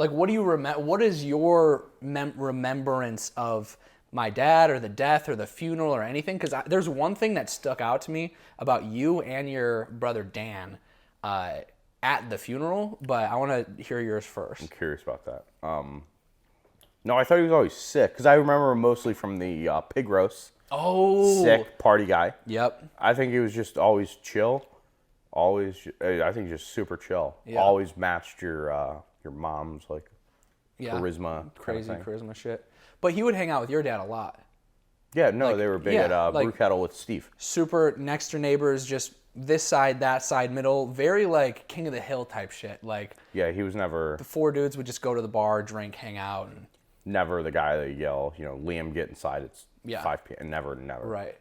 Like, what do you remember? What is your remembrance of my dad or the death or the funeral or anything? Because there's one thing that stuck out to me about you and your brother Dan at the funeral, but I want to hear yours first. I'm curious about that. No, I thought he was always sick because I remember him mostly from the pig roast. Oh, Sick party guy. Yep. I think he was just always chill. I think just super chill. Yeah. Always matched your mom's Yeah. charisma. Crazy kind of thing. charisma shit. But he would hang out with your dad a lot. Yeah, no, they were big at Brew Kettle with Steve. Super next door neighbors, just this side, that side, middle. Very like King of the Hill type shit. Like Yeah, he was never the four dudes would just go to the bar, drink, hang out, and never the guy that yell, Liam, get inside. It's Yeah. 5 p.m. Never. right.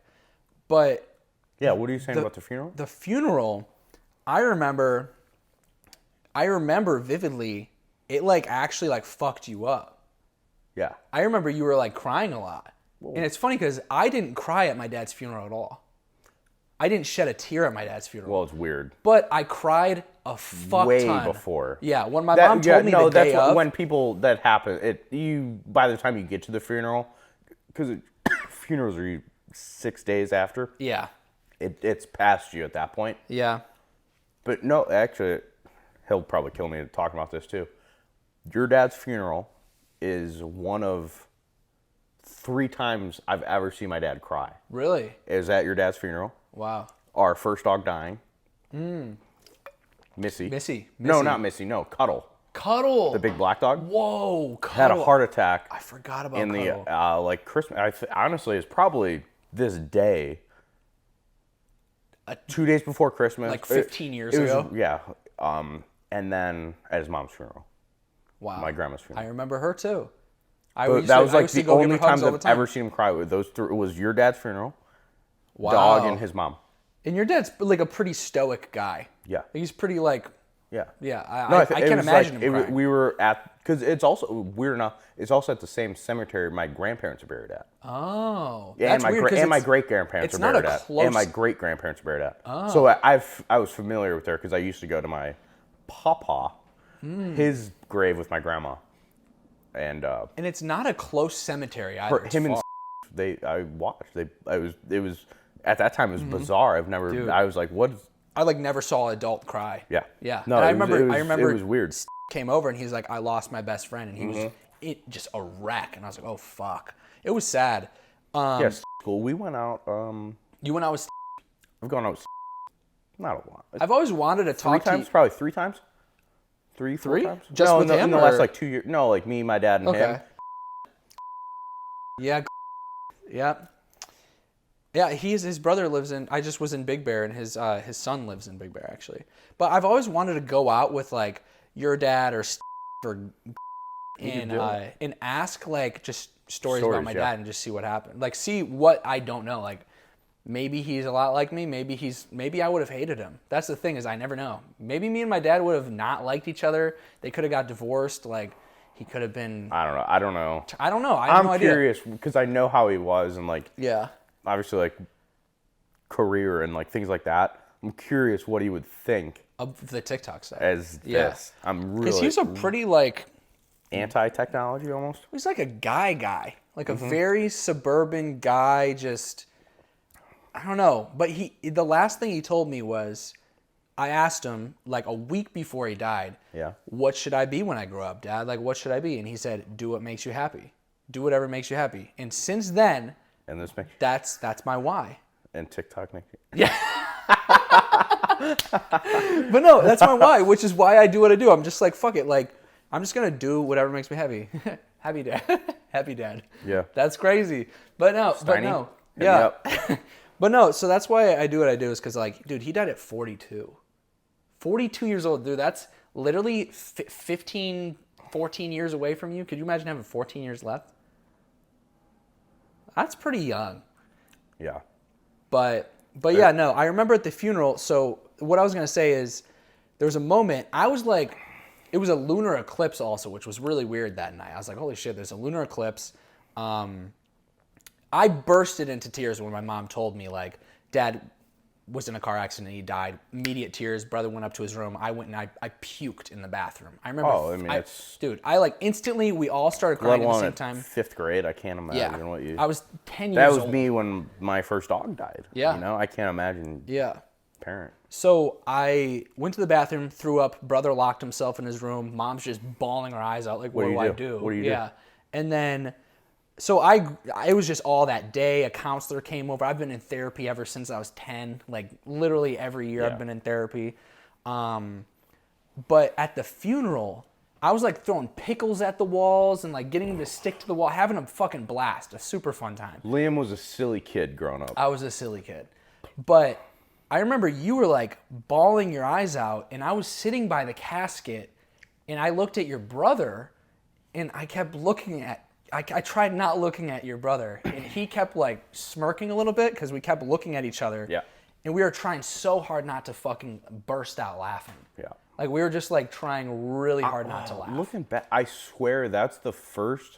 But Yeah, what are you saying about the funeral? the funeral, I remember vividly. It like actually like fucked you up. Yeah. I remember you were like crying a lot. Whoa. And it's funny because I didn't cry at my dad's funeral at all. I didn't shed a tear at my dad's funeral. Well, it's weird. But I cried a fuck Way ton. before. Yeah, when my mom told me the day of. When people that happen, by the time you get to the funeral, because funerals are 6 days after. Yeah. It's past you at that point. Yeah. But no, actually, he'll probably kill me talking about this too. Your dad's funeral is one of 3 times I've ever seen my dad cry. Really? Is at your dad's funeral. Wow. Our first dog dying. Missy. No, not Missy. No, Cuddle. Cuddle. The big black dog. Whoa, Cuddle. Had a heart attack. I forgot about in Cuddle. the Christmas. Honestly, it's probably this day. 2 days before Christmas. Like 15 years ago? Yeah. And then at his mom's funeral. Wow. My grandma's funeral. I remember her too. That was like the only times I've ever seen him cry. With those 3, it was your dad's funeral, dog, and his mom. And your dad's like a pretty stoic guy. Yeah. He's pretty like. Yeah. Yeah. I can't imagine him crying. We were at, because it's also weird enough. It's also at the same cemetery my grandparents are buried at. Oh. Yeah, that's weird, and my great grandparents are buried at. And my great grandparents are buried at. Oh. So I was familiar with her because I used to go to my papa, his grave with my grandma, and it's not a close cemetery either. him and I watched. It was at that time it was bizarre. I've never. Dude. I was like, what? I like never saw an adult cry. Yeah. Yeah. No, and I remember it was weird. Came over and he's like, I lost my best friend, and he was just a wreck, and I was like, oh fuck. It was sad. Yes, cool. We went out. You went out with. I've gone out with not a lot. I've always wanted to talk 3 times, to you. probably 3 times. 4 Three? times. Just no, with in him, the last or- like 2 years. No, like me, my dad, and him. Yeah. Yeah. Yeah, his brother lives in. I just was in Big Bear, and his son lives in Big Bear actually. But I've always wanted to go out with like your dad or and ask like just stories about my dad and just see what happened. Like see what I don't know. Like maybe he's a lot like me. Maybe I would have hated him. That's the thing is I never know. Maybe me and my dad would have not liked each other. They could have got divorced. Like he could have been. I don't know. I don't know. I have no idea. I'm curious because I know how he was and like. Yeah. Obviously, like career and like things like that. I'm curious what he would think Of the TikTok side. as this. I'm really Because he's a pretty like. anti-technology almost. He's like a guy, like a very suburban guy. Just I don't know. But the last thing he told me was, I asked him like a week before he died. Yeah. What should I be when I grow up, Dad? Like what should I be? And he said, do what makes you happy. Do whatever makes you happy. And since then. And this makes That's my why. and TikTok makes Yeah. But no, that's my why, which is why I do what I do. I'm just like, fuck it. Like, I'm just going to do whatever makes me happy. Happy dad. Happy dad. Yeah. That's crazy. But no. Steiny, Yeah. But no, so that's why I do what I do is because, like, dude, he died at 42. 42 years old, dude. That's literally 15, 14 years away from you. Could you imagine having 14 years left? That's pretty young. Yeah. But yeah, no, I remember at the funeral, so what I was going to say is there was a moment, I was like, it was a lunar eclipse also, which was really weird that night. I was like, holy shit, there's a lunar eclipse. I bursted into tears when my mom told me, like, Dad, was in a car accident. He died. Immediate tears. Brother went up to his room. I went and I puked in the bathroom. I remember. Oh, I mean, it's... Dude, I like instantly, we all started crying at the same time. 5th grade, I can't imagine what you... I was 10 years That old. was me when my first dog died. Yeah. You know, I can't imagine... Yeah. Parent. So I went to the bathroom, threw up. Brother locked himself in his room. Mom's just bawling her eyes out. Like, what do I do? What do you do? Yeah. And then, so it was just all that day. A counselor came over. I've been in therapy ever since I was 10. Like, literally every year I've been in therapy. But at the funeral, I was like throwing pickles at the walls and like getting them to stick to the wall, having a fucking blast. A super fun time. Liam was a silly kid growing up. I was a silly kid. But I remember you were like bawling your eyes out, and I was sitting by the casket, and I looked at your brother, and I kept looking at, I tried not looking at your brother, and he kept like smirking a little bit because we kept looking at each other. Yeah. And we were trying so hard not to fucking burst out laughing. Yeah. Like we were just like trying really hard not to laugh. Looking back, I swear that's definitely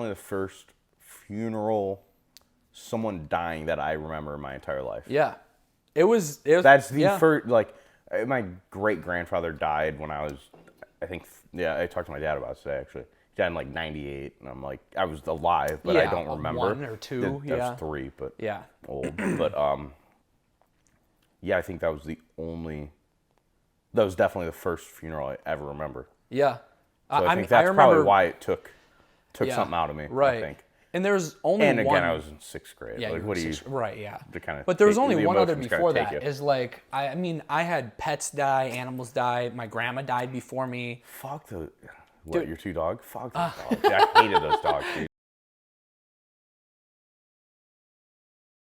the first funeral, someone dying that I remember in my entire life. Yeah. It was That's the first, like, my great-grandfather died when I was, I think, I talked to my dad about it today, actually. He died in, like, 98, and I'm like, I was alive, but I don't remember. 1 or 2, That was 3, but old. But, yeah, I think that was definitely the first funeral I ever remember. Yeah. So I think that's probably why it took something out of me, right. I think. And there's only one. And again, I was in 6th grade. Yeah, like, what do you? Right, yeah. But there was only one other before that. Is like, I mean, I had pets die, animals die. My grandma died before me. Fuck your 2 dogs? Fuck those dogs. I hated those dogs, dude.